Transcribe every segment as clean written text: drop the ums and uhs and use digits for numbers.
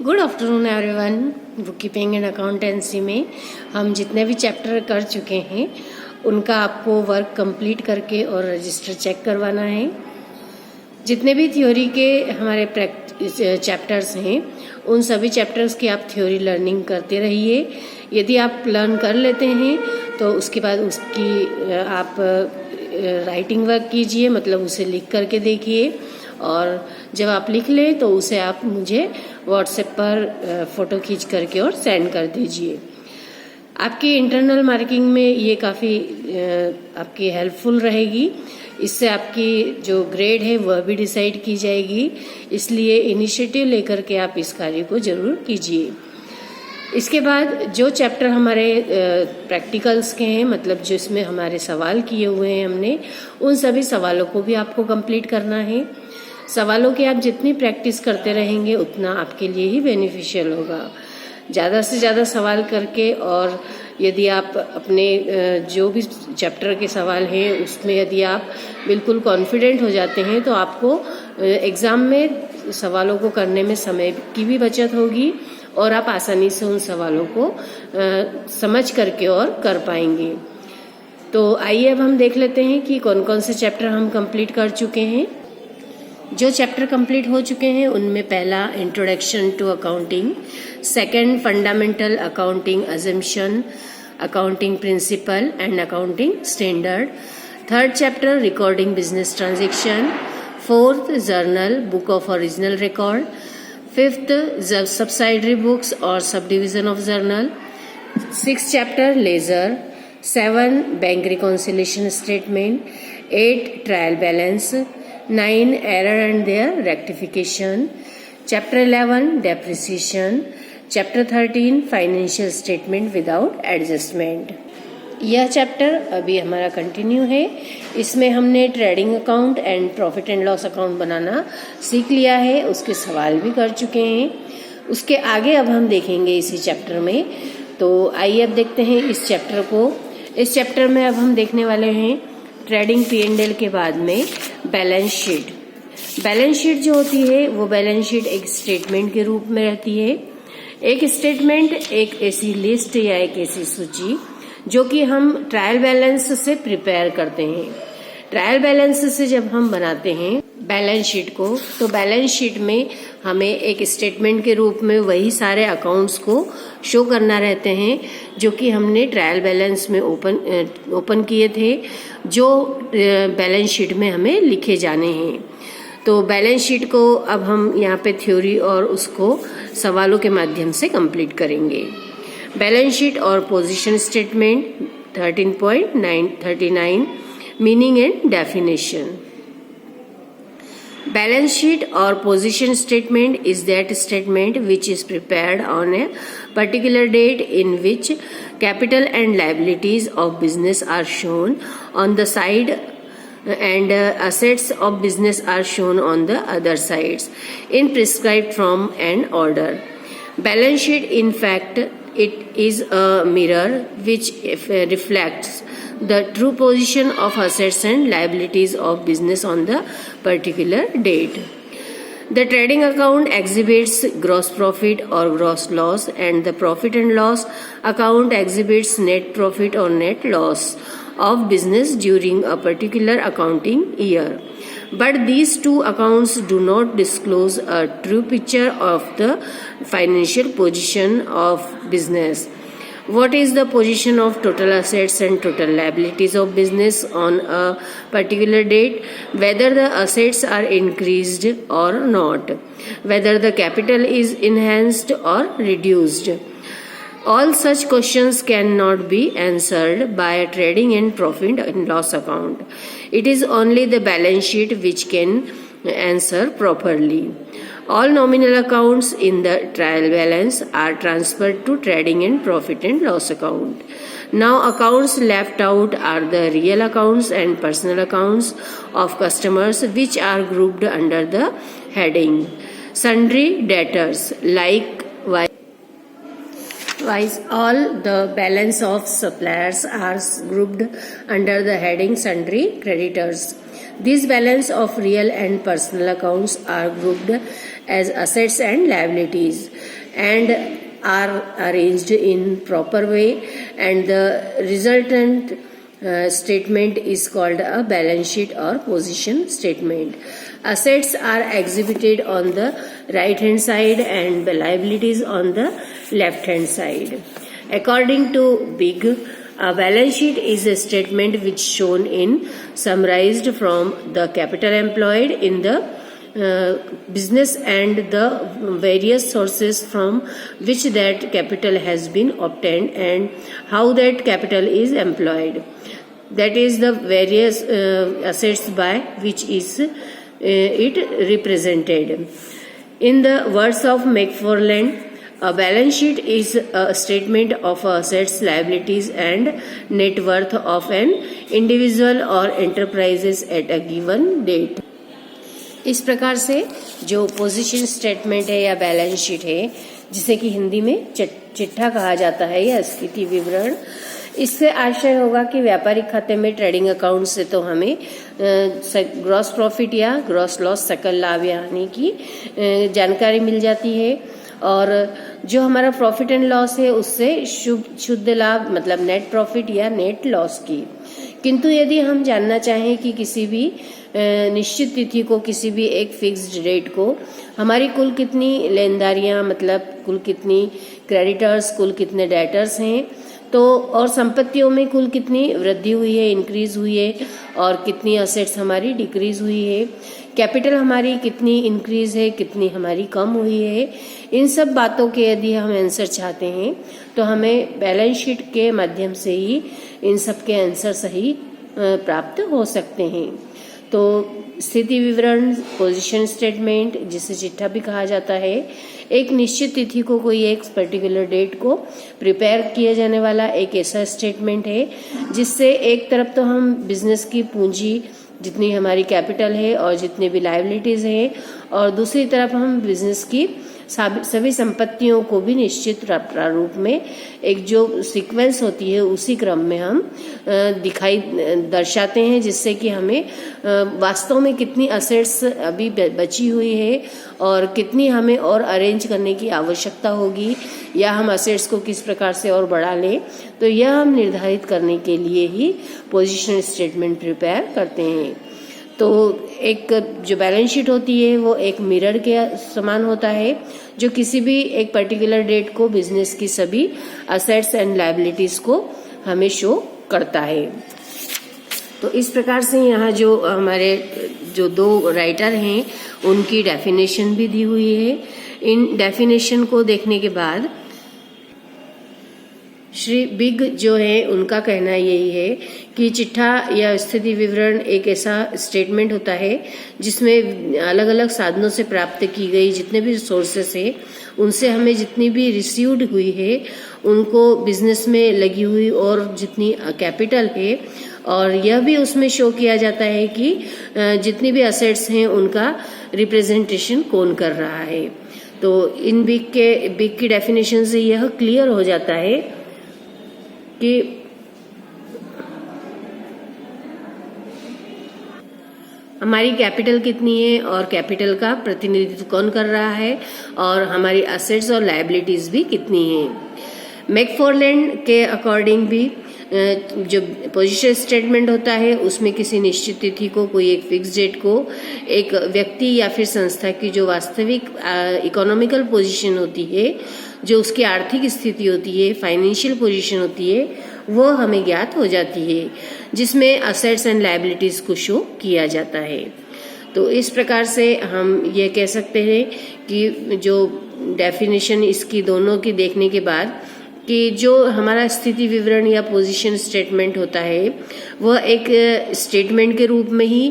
Good afternoon everyone. Book keeping and accountancy में हम जितने भी चैप्टर कर चुके हैं उनका आपको वर्क कंप्लीट करके और रजिस्टर चेक करवाना है। जितने भी थ्योरी के हमारे चैप्टर्स हैं उन सभी चैप्टर्स की आप थ्योरी लर्निंग करते रहिए। यदि आप लर्न कर लेते हैं तो उसके बाद उसकी आप राइटिंग वर्क कीजिए, मतलब उसे लिख करके देखिए, और जब आप लिख लें तो उसे आप मुझे व्हाट्सएप पर फ़ोटो खींच करके और सेंड कर दीजिए। आपकी इंटरनल मार्किंग में ये काफ़ी आपकी हेल्पफुल रहेगी। इससे आपकी जो ग्रेड है वह भी डिसाइड की जाएगी, इसलिए इनिशिएटिव लेकर के आप इस कार्य को ज़रूर कीजिए। इसके बाद जो चैप्टर हमारे प्रैक्टिकल्स के हैं, मतलब जिसमें हमारे सवाल किए हुए हैं हमने, उन सभी सवालों को भी आपको कंप्लीट करना है। सवालों की आप जितनी प्रैक्टिस करते रहेंगे उतना आपके लिए ही बेनिफिशियल होगा। ज़्यादा से ज़्यादा सवाल करके, और यदि आप अपने जो भी चैप्टर के सवाल हैं उसमें यदि आप बिल्कुल कॉन्फिडेंट हो जाते हैं तो आपको एग्ज़ाम में सवालों को करने में समय की भी बचत होगी और आप आसानी से उन सवालों को समझ करके और कर पाएंगे। तो आइए अब हम देख लेते हैं कि कौन कौन से चैप्टर हम कंप्लीट कर चुके हैं। जो चैप्टर कंप्लीट हो चुके हैं उनमें पहला introduction to accounting, second fundamental accounting assumption, accounting principle and accounting standard, third chapter recording business transaction, fourth journal book of original record, fifth subsidiary books और subdivision of journal, six chapter ledger, seven bank reconciliation statement, eight trial balance, 9 error and their rectification, chapter 11 depreciation, chapter 13 financial statement without adjustment। यह chapter अभी हमारा continue है। इसमें हमने trading account and profit and loss account बनाना सीख लिया है, उसके सवाल भी कर चुके हैं। उसके आगे अब हम देखेंगे इसी चैप्टर में। तो आइए अब देखते हैं इस चैप्टर को। इस चैप्टर में अब हम देखने वाले हैं ट्रेडिंग P&L के बाद में बैलेंस शीट। बैलेंस शीट जो होती है वो बैलेंस शीट एक स्टेटमेंट के रूप में रहती है। एक स्टेटमेंट एक ऐसी लिस्ट या एक ऐसी सूची जो कि हम ट्रायल बैलेंस से प्रिपेयर करते हैं। ट्रायल बैलेंस से जब हम बनाते हैं बैलेंस शीट को, तो बैलेंस शीट में हमें एक स्टेटमेंट के रूप में वही सारे अकाउंट्स को शो करना रहते हैं जो कि हमने ट्रायल बैलेंस में ओपन किए थे, जो बैलेंस शीट में हमें लिखे जाने हैं। तो बैलेंस शीट को अब हम यहाँ पे थ्योरी और उसको सवालों के माध्यम से कंप्लीट करेंगे। बैलेंस शीट और position statement 13.39 meaning and definition. Balance sheet or position statement is that statement which is prepared on a particular date in which capital and liabilities of business are shown on the side and assets of business are shown on the other sides in prescribed form and order. Balance sheet, in fact, it is a mirror which reflects the true position of assets and liabilities of business on the particular date. The trading account exhibits gross profit or gross loss, and the profit and loss account exhibits net profit or net loss of business during a particular accounting year. But these two accounts do not disclose a true picture of the financial position of business. What is the position of total assets and total liabilities of business on a particular date, whether the assets are increased or not, whether the capital is enhanced or reduced. All such questions cannot be answered by a trading and profit and loss account. It is only the balance sheet which can answer properly. All nominal accounts in the trial balance are transferred to trading and profit and loss account. Now accounts left out are the real accounts and personal accounts of customers, which are grouped under the heading sundry debtors. Likewise, all the balance of suppliers are grouped under the heading sundry creditors. These balance of real and personal accounts are grouped as assets and liabilities. and are arranged in proper way, and the resultant statement is called a balance sheet or position statement. Assets are exhibited on the right hand side and the liabilities on the left hand side. According to Big, a balance sheet is a statement which shown in summarized from the capital employed in the business and the various sources from which that capital has been obtained and how that capital is employed. That is the various assets by which is it represented. In the words of McFarland, a balance sheet is a statement of assets, liabilities and net worth of an individual or enterprises at a given date. इस प्रकार से जो position statement है या balance sheet है, जिसे कि हिंदी में चिट्ठा कहा जाता है या स्थिति विवरण, इससे आशय होगा कि व्यापारिक खाते में ट्रेडिंग अकाउंट से तो हमें ग्रॉस प्रॉफिट या ग्रॉस लॉस, सकल लाभ या हानि की जानकारी मिल जाती है, और जो हमारा प्रॉफिट एंड लॉस है उससे शुद्ध लाभ मतलब नेट प्रॉफिट या नेट लॉस की। किंतु यदि हम जानना चाहें कि किसी भी निश्चित तिथि को, किसी भी एक फिक्स्ड डेट को हमारी कुल कितनी लेनदारियां मतलब कुल कितनी क्रेडिटर्स, कुल कितने डेटर्स हैं, तो और संपत्तियों में कुल कितनी वृद्धि हुई है, इंक्रीज हुई है, और कितनी असेट्स हमारी डिक्रीज हुई है, कैपिटल हमारी कितनी इंक्रीज है, कितनी हमारी कम हुई है, इन सब बातों के यदि हम आंसर चाहते हैं तो हमें बैलेंस शीट के माध्यम से ही इन सब के आंसर सही प्राप्त हो सकते हैं। तो स्थिति विवरण, पोजीशन स्टेटमेंट, जिसे चिट्ठा भी कहा जाता है, एक निश्चित तिथि को, कोई एक पर्टिकुलर डेट को प्रिपेयर किया जाने वाला एक ऐसा स्टेटमेंट है जिससे एक तरफ तो हम बिजनेस की पूंजी, जितनी हमारी कैपिटल है और जितने भी लायबिलिटीज है, और दूसरी तरफ हम बिजनेस की सभी संपत्तियों को भी निश्चित प्रारूप में एक जो सीक्वेंस होती है उसी क्रम में हम दर्शाते हैं, जिससे कि हमें वास्तव में कितनी असेट्स अभी बची हुई है और कितनी हमें और अरेंज करने की आवश्यकता होगी, या हम असेट्स को किस प्रकार से और बढ़ा लें, तो यह हम निर्धारित करने के लिए ही पोजीशन स्टेटमेंट प्रिपेयर करते हैं। तो एक जो बैलेंस शीट होती है वो एक मिरर के समान होता है, जो किसी भी एक पर्टिकुलर डेट को बिजनेस की सभी असेट्स एंड लायबिलिटीज को हमें शो करता है। तो इस प्रकार से यहाँ जो हमारे जो दो राइटर हैं उनकी डेफिनेशन भी दी हुई है। इन डेफिनेशन को देखने के बाद श्री बिग जो है उनका कहना यही है कि चिट्ठा या स्थिति विवरण एक ऐसा स्टेटमेंट होता है जिसमें अलग अलग साधनों से प्राप्त की गई जितने भी सोर्सेस है उनसे हमें जितनी भी रिसीव्ड हुई है उनको बिजनेस में लगी हुई और जितनी कैपिटल है, और यह भी उसमें शो किया जाता है कि जितनी भी असेट्स हैं उनका रिप्रेजेंटेशन कौन कर रहा है। तो इन बिग की डेफिनेशन से यह क्लियर हो जाता है कि हमारी कैपिटल कितनी है और कैपिटल का प्रतिनिधित्व कौन कर रहा है, और हमारी असेट्स और लायबिलिटीज भी कितनी हैं। मैकफार्लैंड के अकॉर्डिंग भी जो पोजीशन स्टेटमेंट होता है उसमें किसी निश्चित तिथि को, कोई एक फिक्स डेट को, एक व्यक्ति या फिर संस्था की जो वास्तविक इकोनॉमिकल पोजीशन होती है, जो उसकी आर्थिक स्थिति होती है, फाइनेंशियल पोजीशन होती है, वो हमें ज्ञात हो जाती है, जिसमें असेट्स एंड लायबिलिटीज को शो किया जाता है। तो इस प्रकार से हम ये कह सकते हैं कि जो डेफिनेशन इसकी दोनों की देखने के बाद कि जो हमारा स्थिति विवरण या पोजीशन स्टेटमेंट होता है वह एक स्टेटमेंट के रूप में ही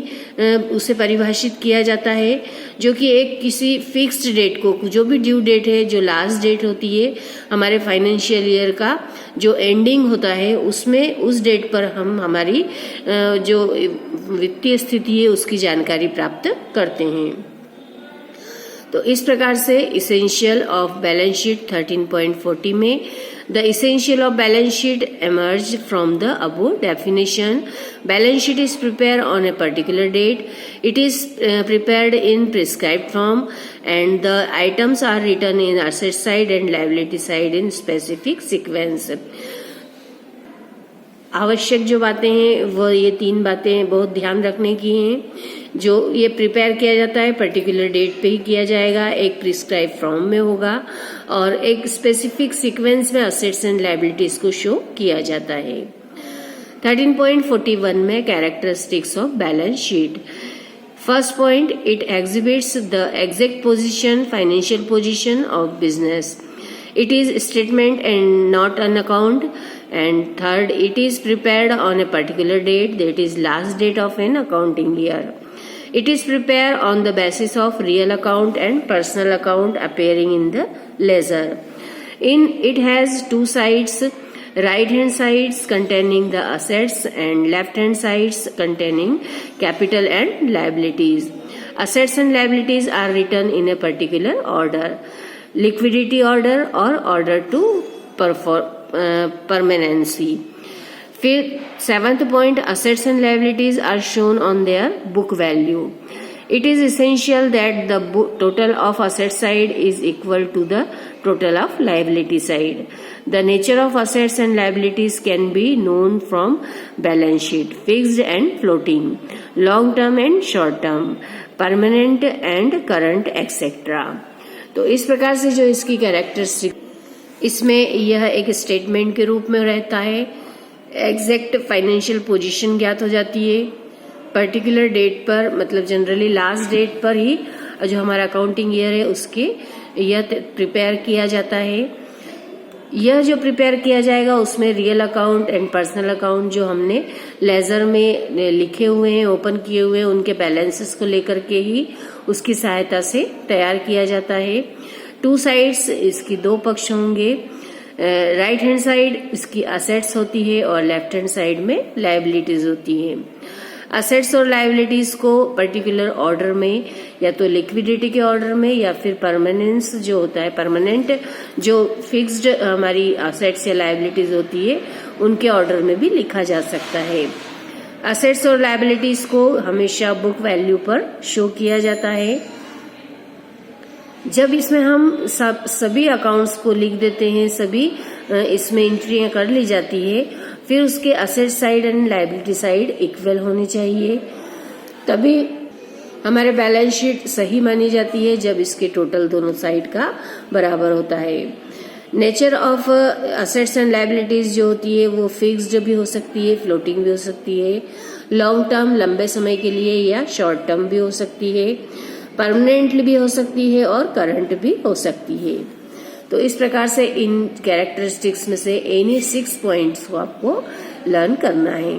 उसे परिभाषित किया जाता है, जो कि एक किसी फिक्स्ड डेट को, जो भी ड्यू डेट है, जो लास्ट डेट होती है हमारे फाइनेंशियल ईयर का जो एंडिंग होता है, उसमें उस डेट पर हम हमारी जो वित्तीय स्थिति है उसकी जानकारी प्राप्त करते हैं। तो इस प्रकार से इसेंशियल ऑफ बैलेंस शीट 13.40 में The essential of balance sheet emerge from the above definition. Balance sheet is prepared on a particular date. It is prepared in prescribed form, and the items are written in asset side and liability side in specific sequence. आवश्यक जो बातें हैं वो ये 3 बातें बहुत ध्यान रखने की हैं। जो ये प्रिपेयर किया जाता है पर्टिकुलर डेट पे ही किया जाएगा, एक प्रिस्क्राइब फॉर्म में होगा और एक स्पेसिफिक सीक्वेंस में असेट्स एंड लायबिलिटीज को शो किया जाता है। 13.41 में characteristics of balance sheet. First point, it exhibits the exact position, financial position of business. It is statement and not an account. And third, it is prepared on a particular date, that is last date of an accounting year. It is prepared on the basis of real account and personal account appearing in the ledger. It has 2 sides, right hand sides containing the assets and left hand sides containing capital and liabilities. Assets and liabilities are written in a particular order. Liquidity order or order to permanency. फिर 7th point, assets and liabilities are shown on their book value. It is essential that the total of asset side is equal to the total of liability side. The nature of assets and liabilities can be known from balance sheet: fixed and floating, long term and short term, permanent and current, etc. तो इस प्रकार से जो इसकी characteristic, इसमें यह एक statement के रूप में रहता है। एग्जैक्ट फाइनेंशियल पोजीशन ज्ञात हो जाती है पर्टिकुलर डेट पर, मतलब जनरली लास्ट डेट पर ही जो हमारा अकाउंटिंग ईयर है उसके यह प्रिपेयर किया जाता है। यह जो प्रिपेयर किया जाएगा उसमें real account and personal account जो हमने लेजर में लिखे हुए हैं, ओपन किए हुए हैं, उनके बैलेंसेस को लेकर के ही उसकी सहायता से तैयार किया जाता है। 2 साइड्स, इसकी 2 पक्ष होंगे। राइट हैंड साइड इसकी असेट्स होती है और लेफ्ट हैंड साइड में लायबिलिटीज होती है। असेट्स और लायबिलिटीज को पर्टिकुलर ऑर्डर में, या तो लिक्विडिटी के ऑर्डर में या फिर परमानेंस जो होता है, परमानेंट जो फिक्स्ड हमारी असेट्स या लायबिलिटीज होती है उनके ऑर्डर में भी लिखा जा सकता है। असेट्स और लायबिलिटीज को हमेशा बुक वैल्यू पर शो किया जाता है। जब इसमें हम सभी अकाउंट्स को लिख देते हैं, सभी इसमें एंट्रियां कर ली जाती है, फिर उसके asset side and liability side equal होनी चाहिए, तभी हमारे बैलेंस शीट सही मानी जाती है जब इसके टोटल दोनों साइड का बराबर होता है। Nature of assets and liabilities जो होती है वो फिक्स्ड भी हो सकती है, फ्लोटिंग भी हो सकती है, लॉन्ग टर्म लंबे समय के लिए, या शॉर्ट टर्म भी हो सकती है, परमानेंटली भी हो सकती है और करंट भी हो सकती है। तो इस प्रकार से इन कैरेक्टरिस्टिक्स में से एनी 6 पॉइंट्स को आपको लर्न करना है।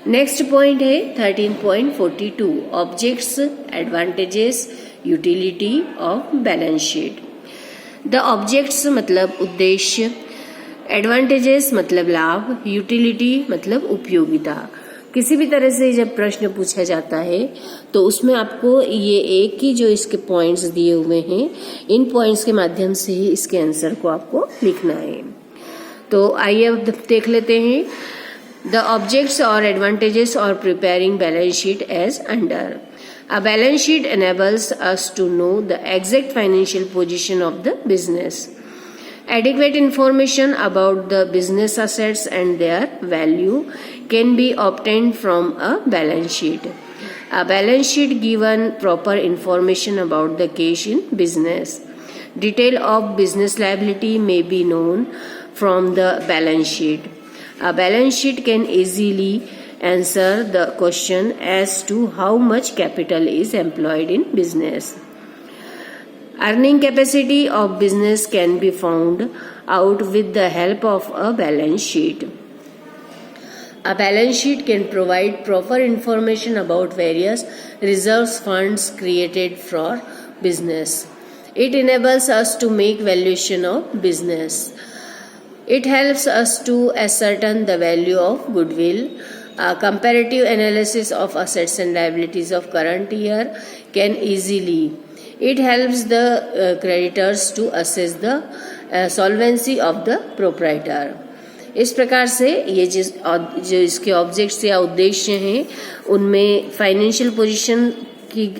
नेक्स्ट पॉइंट है 13.42, objects, advantages, utility of balance sheet. The objects मतलब उद्देश्य, एडवांटेजेस मतलब लाभ, यूटिलिटी मतलब उपयोगिता। किसी भी तरह से जब प्रश्न पूछा जाता है तो उसमें आपको ये एक ही जो इसके पॉइंट्स दिए हुए हैं, इन पॉइंट्स के माध्यम से ही इसके आंसर को आपको लिखना है। तो आइए अब देख लेते हैं द ऑब्जेक्ट्स और एडवांटेजेस और preparing balance sheet as under. A balance sheet enables us to know the exact financial position of the business. Adequate information about the business assets and their value can be obtained from a balance sheet. A balance sheet gives proper information about the cash in business. Detail of business liability may be known from the balance sheet. A balance sheet can easily answer the question as to how much capital is employed in business. Earning capacity of business can be found out with the help of a balance sheet. A balance sheet can provide proper information about various reserves funds created for business. It enables us to make valuation of business. It helps us to ascertain the value of goodwill. A comparative analysis of assets and liabilities of current year can easily It helps the creditors to assess the solvency of the proprietor. इस प्रकार से ये जो इसके objects या उद्देश्य हैं उनमें फाइनेंशियल पोजीशन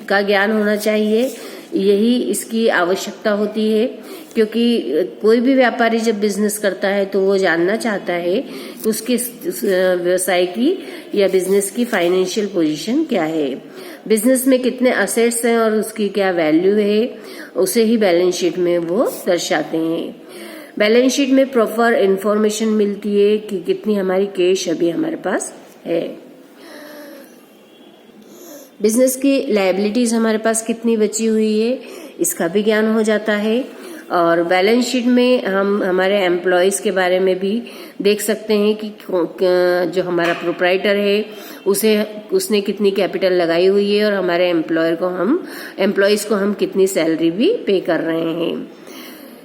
का ज्ञान होना चाहिए, यही इसकी आवश्यकता होती है। क्योंकि कोई भी व्यापारी जब बिजनेस करता है तो वो जानना चाहता है कि उसके व्यवसाय की या बिजनेस की फाइनेंशियल पोजीशन क्या है, बिजनेस में कितने असेट्स हैं और उसकी क्या वैल्यू है, उसे ही बैलेंस शीट में वो दर्शाते हैं। बैलेंस शीट में प्रॉपर इंफॉर्मेशन मिलती है कि कितनी हमारी कैश अभी हमारे पास है, बिजनेस की लायबिलिटीज हमारे पास कितनी बची हुई है, इसका भी ज्ञान हो जाता है। और बैलेंस शीट में हम हमारे एम्प्लॉयज के बारे में भी देख सकते हैं कि जो हमारा प्रोप्राइटर है उसने कितनी कैपिटल लगाई हुई है और हमारे एम्प्लॉयज को हम कितनी सैलरी भी पे कर रहे हैं।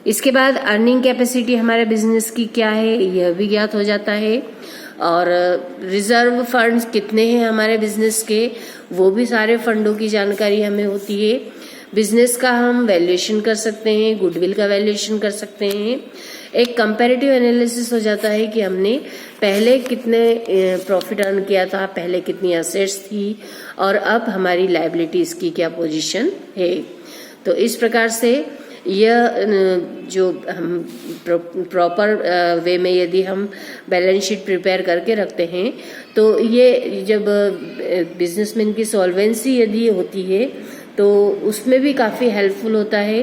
इसके बाद अर्निंग कैपेसिटी हमारे बिजनेस की क्या है यह भी ज्ञात हो जाता है, और रिजर्व फंड्स कितने हैं हमारे बिजनेस के वो भी सारे फंडों की जानकारी हमें होती है। बिजनेस का हम वैल्यूएशन कर सकते हैं, गुडविल का वैल्यूएशन कर सकते हैं। एक कंपैरेटिव एनालिसिस हो जाता है कि हमने पहले कितने प्रॉफिट अर्न किया था, पहले कितनी असेट्स थी और अब हमारी लायबिलिटीज की क्या पोजीशन है। तो इस प्रकार से यह जो हम प्रॉपर वे में यदि हम बैलेंस शीट प्रिपेयर करके रखते हैं तो ये जब बिजनेसमैन की सॉल्वेंसी यदि होती है तो उसमें भी काफ़ी हेल्पफुल होता है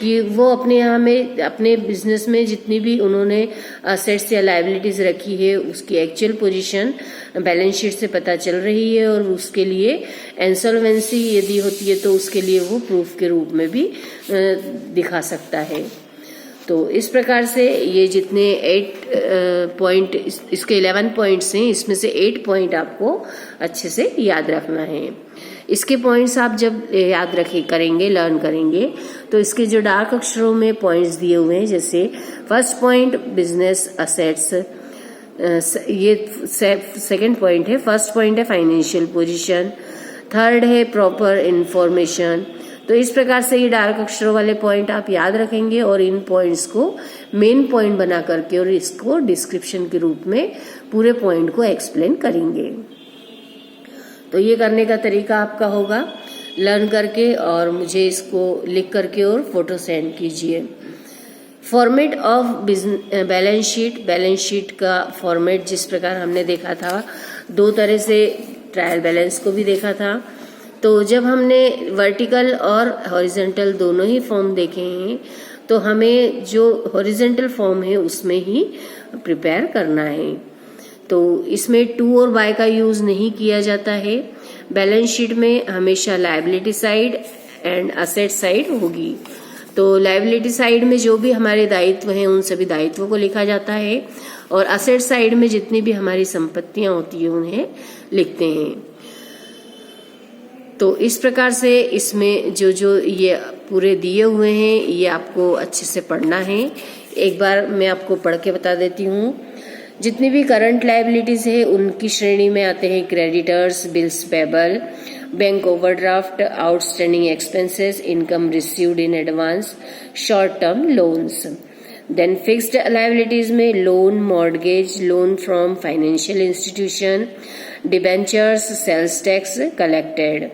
कि वो अपने बिजनेस में जितनी भी उन्होंने असेट्स या लायबिलिटीज रखी है उसकी एक्चुअल पोजीशन बैलेंस शीट से पता चल रही है, और उसके लिए इंसॉल्वेंसी यदि होती है तो उसके लिए वो प्रूफ के रूप में भी दिखा सकता है। तो इस प्रकार से ये जितने 8 पॉइंट इसके 11 पॉइंट्स हैं, इसमें से 8 पॉइंट आपको अच्छे से याद रखना है। इसके पॉइंट्स आप जब याद करेंगे लर्न करेंगे तो इसके जो डार्क अक्षरों में पॉइंट्स दिए हुए हैं, जैसे फर्स्ट पॉइंट बिजनेस असेट्स, ये सेकंड पॉइंट है, फर्स्ट पॉइंट है फाइनेंशियल पोजीशन, थर्ड है प्रॉपर इंफॉर्मेशन। तो इस प्रकार से ये डार्क अक्षरों वाले पॉइंट आप याद रखेंगे और इन पॉइंट्स को मेन पॉइंट बना करके और इसको डिस्क्रिप्शन के रूप में पूरे पॉइंट को एक्सप्लेन करेंगे। तो ये करने का तरीका आपका होगा लर्न करके और मुझे इसको लिख करके और फोटो सेंड कीजिए। फॉर्मेट ऑफ बैलेंस शीट का फॉर्मेट जिस प्रकार हमने देखा था, 2 तरह से ट्रायल बैलेंस को भी देखा था। तो जब हमने वर्टिकल और हॉरिजॉन्टल दोनों ही फॉर्म देखे हैं तो हमें जो हॉरिजॉन्टल फॉर्म है उसमें ही प्रिपेयर करना है। तो इसमें टू और बाय का यूज नहीं किया जाता है। बैलेंस शीट में हमेशा liability side and asset side होगी। तो लायबिलिटी साइड में जो भी हमारे दायित्व हैं उन सभी दायित्वों को लिखा जाता है, और असेट साइड में जितनी भी हमारी संपत्तियां होती है उन्हें लिखते हैं। तो इस प्रकार से इसमें जो ये पूरे दिए हुए हैं ये आपको अच्छे से पढ़ना है। एक बार मैं आपको पढ़ के बता देती हूँ। जितनी भी करंट लायबिलिटीज है उनकी श्रेणी में आते हैं creditors, bills payable, bank overdraft, outstanding expenses, income received in advance, short term loans. Then fixed liabilities में loan, mortgage, loan from financial institution, debentures, sales tax collected.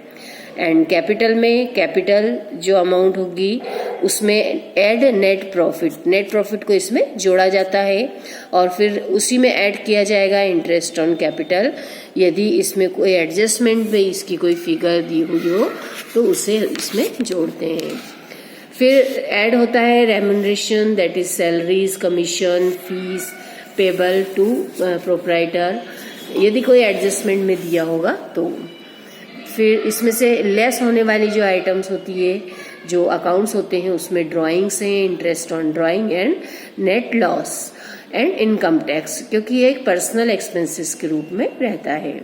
And capital में capital जो amount होगी उसमें add net profit को इसमें जोड़ा जाता है, और फिर उसी में ऐड किया जाएगा इंटरेस्ट ऑन कैपिटल। यदि इसमें कोई एडजस्टमेंट में इसकी कोई फिगर दी हुई हो तो उसे इसमें जोड़ते हैं। फिर ऐड होता है remuneration, that is salaries, commission, fees payable to proprietor, यदि कोई एडजस्टमेंट में दिया होगा तो। फिर इसमें से लेस होने वाली जो आइटम्स होती है, जो अकाउंट्स होते हैं उसमें ड्राइंग्स हैं, interest on drawing and net loss and income tax, क्योंकि ये एक पर्सनल एक्सपेंसेस के रूप में रहता है।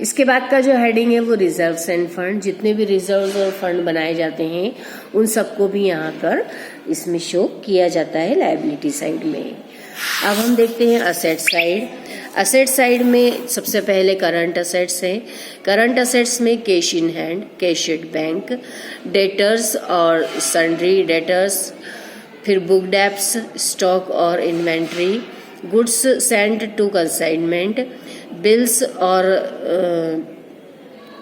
इसके बाद का जो हेडिंग है वो रिजर्व्स एंड फंड, जितने भी रिजर्व्स और फंड बनाए जाते हैं उन सबको भी यहाँ पर इसमें शो किया जाता है लायबिलिटी साइड में। अब हम देखते हैं असेट साइड। असेट साइड में सबसे पहले करंट असेट्स हैं। करंट असेट्स में cash in hand, cash at bank, debtors और सन्ड्री डेटर्स, फिर बुक डेप्स, स्टॉक और inventory, goods sent to consignment, bills और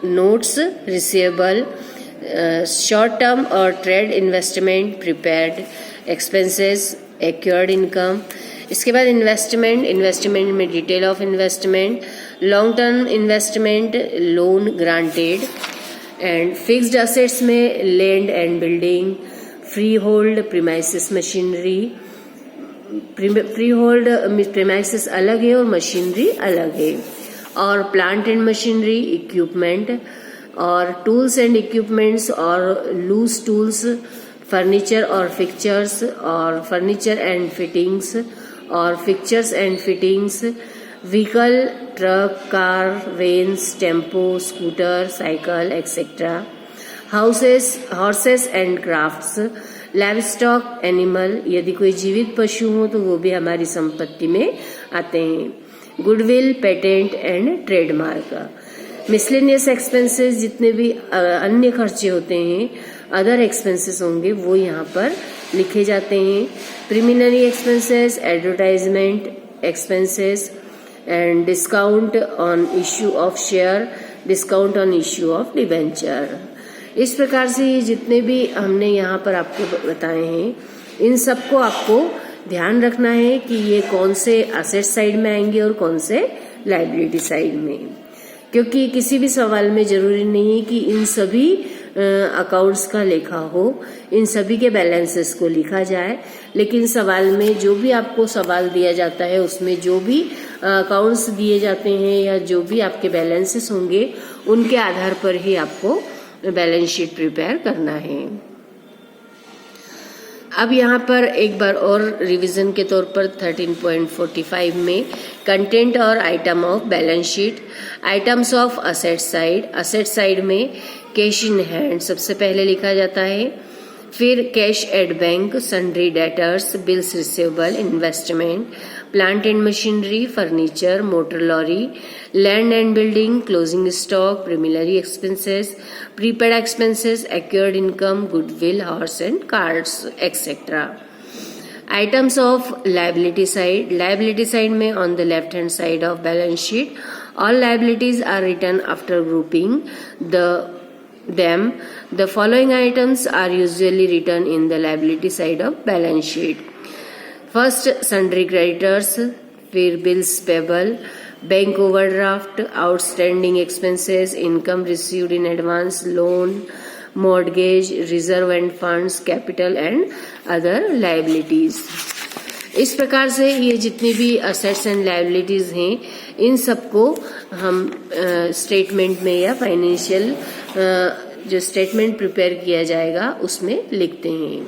नोट्स रिसीवेबल, शॉर्ट टर्म और trade investment, prepaid expenses, accrued income. इसके बाद investment में detail of investment, long term investment, loan granted. And fixed assets में land and building, freehold premises machinery, freehold premises अलग है और machinery अलग है, और प्लांट एंड मशीनरी, इक्विपमेंट, और टूल्स एंड इक्विपमेंट्स और लूज टूल्स, फर्नीचर और फिक्चर्स, और फर्नीचर एंड फिटिंग्स और fixtures and fittings, vehicle, truck, car, veins, tempo, scooter, cycle etcetera, horses and crafts, livestock, animal, यदि कोई जीवित पशु हो तो वो भी हमारी संपत्ति में आते हैं, goodwill, patent and trademark. Miscellaneous expenses, जितने भी अन्य खर्चे होते हैं, अदर एक्सपेंसेस होंगे, वो यहाँ पर लिखे जाते हैं। Preliminary expenses, advertisement expenses and discount on issue of share, discount on issue of debenture. इस प्रकार से ये जितने भी हमने यहाँ पर आपको बताए हैं, इन सबको आपको ध्यान रखना है कि ये कौन से असेट साइड में आएंगे और कौन से लायबिलिटी साइड में, क्योंकि किसी भी सवाल में जरूरी नहीं है कि इन सभी अकाउंट्स का लेखा हो, इन सभी के बैलेंसेस को लिखा जाए, लेकिन सवाल में जो भी आपको सवाल दिया जाता है उसमें जो भी अकाउंट्स दिए जाते हैं या जो भी आपके बैलेंसेस होंगे उनके आधार पर ही आपको बैलेंस शीट प्रिपेयर करना है। अब यहाँ पर एक बार और रिवीजन के तौर पर 13.45 में कंटेंट और item of balance sheet, items of asset side में कैश इन हैंड सबसे पहले लिखा जाता है, फिर cash at bank, sundry debtors, bills receivable, investment, plant and machinery, furniture, motor lorry, land and building, closing stock, preliminary expenses, prepaid expenses, accrued income, goodwill, horse and cards etcetera. Items of liability side में on the left hand side of balance sheet all liabilities are written after grouping them. The following items are usually written in the liability side of balance sheet. First, sundry creditors, फिर bills payable, bank overdraft, outstanding expenses, income received in advance, loan, mortgage, reserve and funds, capital and other liabilities. इस प्रकार से ये जितनी भी assets and liabilities हैं, इन सबको हम स्टेटमेंट में या फाइनेंशियल जो स्टेटमेंट प्रिपेयर किया जाएगा उसमें लिखते हैं।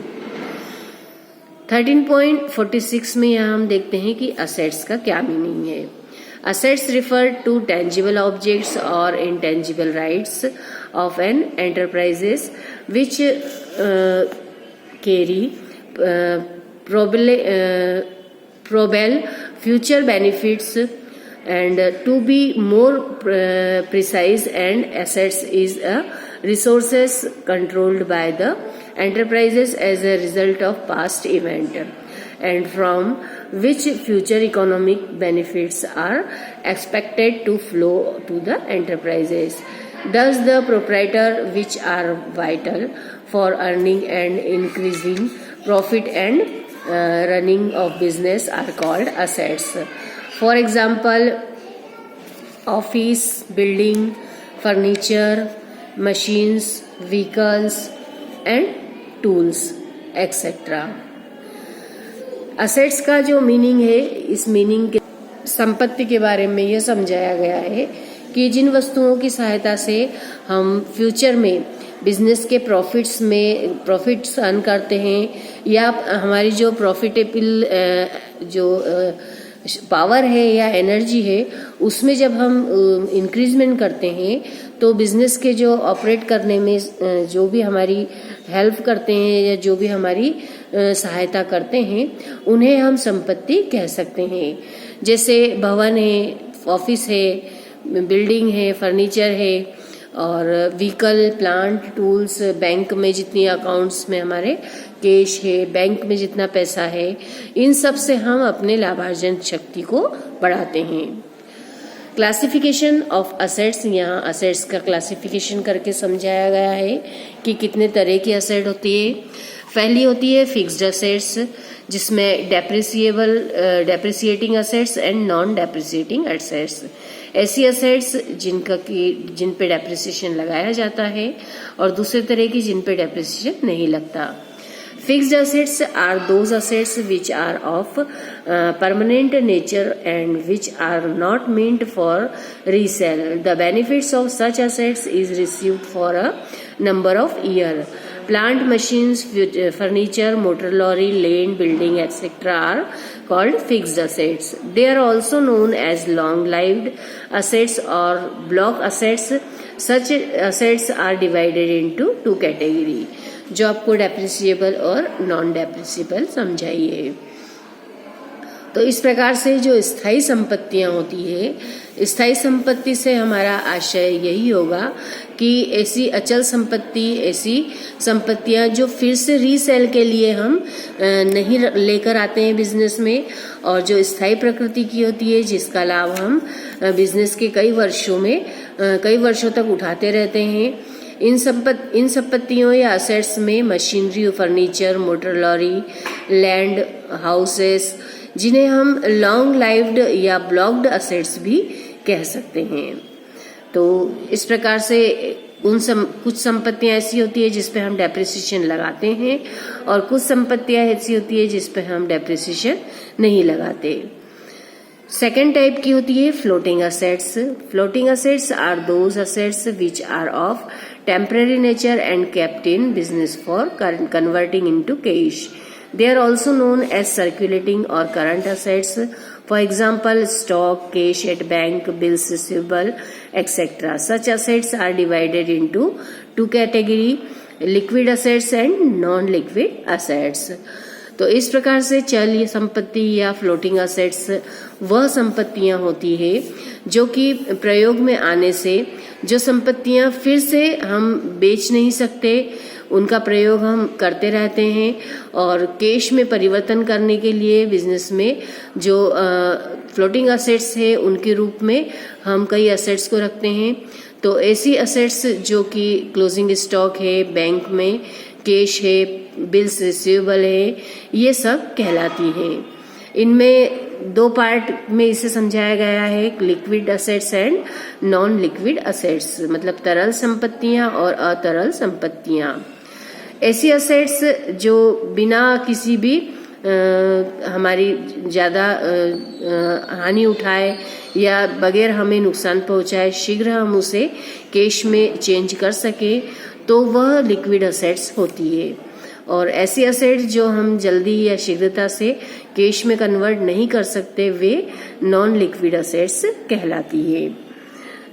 13.46 में यहाँ हम देखते हैं कि असेट्स का क्या मीनिंग है। Assets refer to tangible objects और intangible rights of an enterprises which carry probable future benefits, and to be more precise, and assets is a resources controlled by the enterprises as a result of past event, and from which future economic benefits are expected to flow to the enterprises. Thus the proprietor, which are vital for earning and increasing profit and running of business, are called assets. For example, office building, furniture, machines, vehicles and tools etc. Assets का जो meaning है, इस meaning के संपत्ति के बारे में यह समझाया गया है कि जिन वस्तुओं की सहायता से हम फ्यूचर में बिजनेस के प्रॉफिट्स अर्न करते हैं, या हमारी जो प्रॉफिटेबल जो पावर है या एनर्जी है उसमें जब हम इंक्रीजमेंट करते हैं तो बिजनेस के जो ऑपरेट करने में जो भी हमारी हेल्प करते हैं या जो भी हमारी सहायता करते हैं उन्हें हम संपत्ति कह सकते हैं। जैसे भवन है, ऑफिस है, बिल्डिंग है, फर्नीचर है और व्हीकल, प्लांट, टूल्स, बैंक में जितनी अकाउंट्स में हमारे कैश है, बैंक में जितना पैसा है, इन सब से हम अपने लाभार्जन शक्ति को बढ़ाते हैं। क्लासिफिकेशन ऑफ असेट्स, यहाँ असेट्स का क्लासिफिकेशन करके समझाया गया है कि कितने तरह की असेट होती है। पहली होती है फिक्स्ड असेट्स, जिसमें depreciating assets and non depreciating assets. ऐसी असेट्स जिन पे डेप्रिसिएशन लगाया जाता है और दूसरे तरह की जिन पे डेप्रिसिएशन नहीं लगता। Fixed assets are those assets which are of permanent nature and which are not meant for resale. The benefits of such assets is received for a number of years. Plant, machines, furniture, motor lorry, land, building, etc. are called fixed assets. They are also known as long-lived assets or block assets. Such assets are divided into two categories. जो आपको depreciable और non depreciable समझाई है। तो इस प्रकार से जो स्थायी संपत्तियां होती है, स्थायी संपत्ति से हमारा आशय यही होगा कि ऐसी अचल संपत्ति, ऐसी संपत्तियां जो फिर से रीसेल के लिए हम नहीं लेकर आते हैं बिजनेस में, और जो स्थायी प्रकृति की होती है जिसका लाभ हम बिजनेस के कई वर्षों तक उठाते रहते हैं। इन संपत्तियों या असेट्स में machinery, furniture, motor lorry, land, houses, जिन्हें हम लॉन्ग लाइव्ड या ब्लॉक्ड असेट्स भी कह सकते हैं। तो इस प्रकार से कुछ संपत्तियां ऐसी होती है जिस पे हम डेप्रिसिएशन लगाते हैं और कुछ संपत्तियां ऐसी होती है जिस पे हम डेप्रिसिएशन नहीं लगाते। सेकेंड टाइप की होती है floating assets. Floating assets are those assets which are of temporary nature and kept in business for converting into cash. They are also known as circulating or current assets. For example, stock, cash at bank, bills receivable, etc. Such assets are divided into two categories: liquid assets and non-liquid assets. तो इस प्रकार से चल संपत्ति या floating assets वह संपत्तियां होती है जो कि प्रयोग में आने से जो संपत्तियां फिर से हम बेच नहीं सकते, उनका प्रयोग हम करते रहते हैं और कैश में परिवर्तन करने के लिए बिजनेस में जो फ्लोटिंग असेट्स है उनके रूप में हम कई असेट्स को रखते हैं। तो ऐसी असेट्स जो कि क्लोजिंग स्टॉक है, बैंक में कैश है, बिल्स रिसीवेबल है, ये सब कहलाती है। इनमें दो पार्ट में इसे समझाया गया है, liquid assets and non liquid assets, मतलब तरल संपत्तियां और अतरल संपत्तियां। ऐसी असेट्स जो बिना किसी भी हमारी ज्यादा हानि उठाए या बगैर हमें नुकसान पहुंचाए शीघ्र हम उसे कैश में चेंज कर सके, तो वह लिक्विड असेट्स होती है। और ऐसी असेट्स जो हम जल्दी या शीघ्रता से कैश में कन्वर्ट नहीं कर सकते, वे नॉन लिक्विड असेट्स कहलाती है।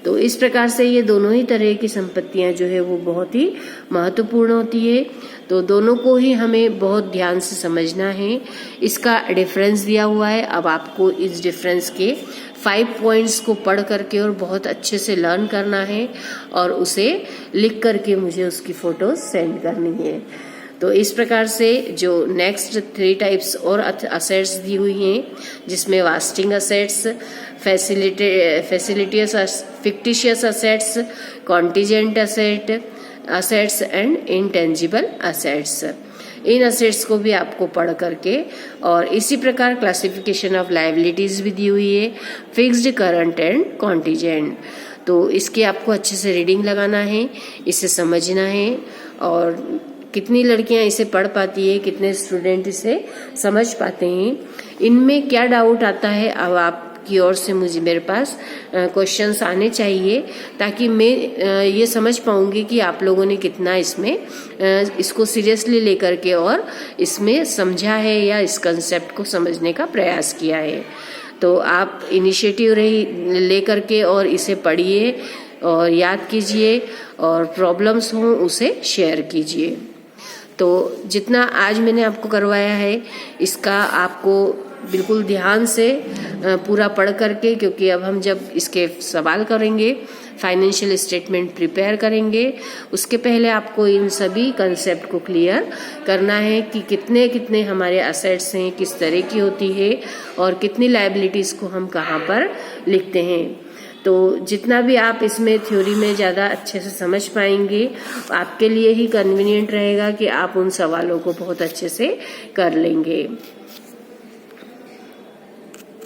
तो इस प्रकार से ये दोनों ही तरह की संपत्तियां जो है वो बहुत ही महत्वपूर्ण होती है। तो दोनों को ही हमें बहुत ध्यान से समझना है। इसका डिफरेंस दिया हुआ है, अब आपको इस डिफरेंस के 5 पॉइंट्स को पढ़ करके और बहुत अच्छे से लर्न करना है और उसे लिख करके मुझे उसकी फोटो सेंड करनी है। तो इस प्रकार से जो नेक्स्ट 3 टाइप्स और असेट्स दी हुई हैं, जिसमें wasting assets, fictitious assets, contingent assets and intangible assets, in assets को भी आपको पढ़ करके, और इसी प्रकार क्लासिफिकेशन ऑफ लायबिलिटीज भी दी हुई है, फिक्स्ड, करंट एंड कॉन्टिजेंट। तो इसकी आपको अच्छे से रीडिंग लगाना है, इसे समझना है, और कितनी लड़कियां इसे पढ़ पाती है, कितने स्टूडेंट इसे समझ पाते हैं, इनमें क्या डाउट आता है, अब आपकी ओर से मेरे पास क्वेश्चंस आने चाहिए, ताकि मैं ये समझ पाऊंगी कि आप लोगों ने कितना इसको सीरियसली लेकर के और इसमें समझा है या इस कंसेप्ट को समझने का प्रयास किया है। तो आप इनिशिएटिव ले करके और इसे पढ़िए, और याद कीजिए, और प्रॉब्लम्स हों उसे शेयर कीजिए। तो जितना आज मैंने आपको करवाया है इसका आपको बिल्कुल ध्यान से पूरा पढ़ करके, क्योंकि अब हम जब इसके सवाल करेंगे, फाइनेंशियल स्टेटमेंट प्रिपेयर करेंगे, उसके पहले आपको इन सभी कंसेप्ट को क्लियर करना है कि कितने कितने हमारे असेट्स हैं, किस तरह की होती है और कितनी लायबिलिटीज़ को हम कहाँ पर लिखते हैं। तो जितना भी आप इसमें थ्योरी में ज़्यादा अच्छे से समझ पाएंगे, आपके लिए ही कन्वीनियंट रहेगा कि आप उन सवालों को बहुत अच्छे से कर लेंगे।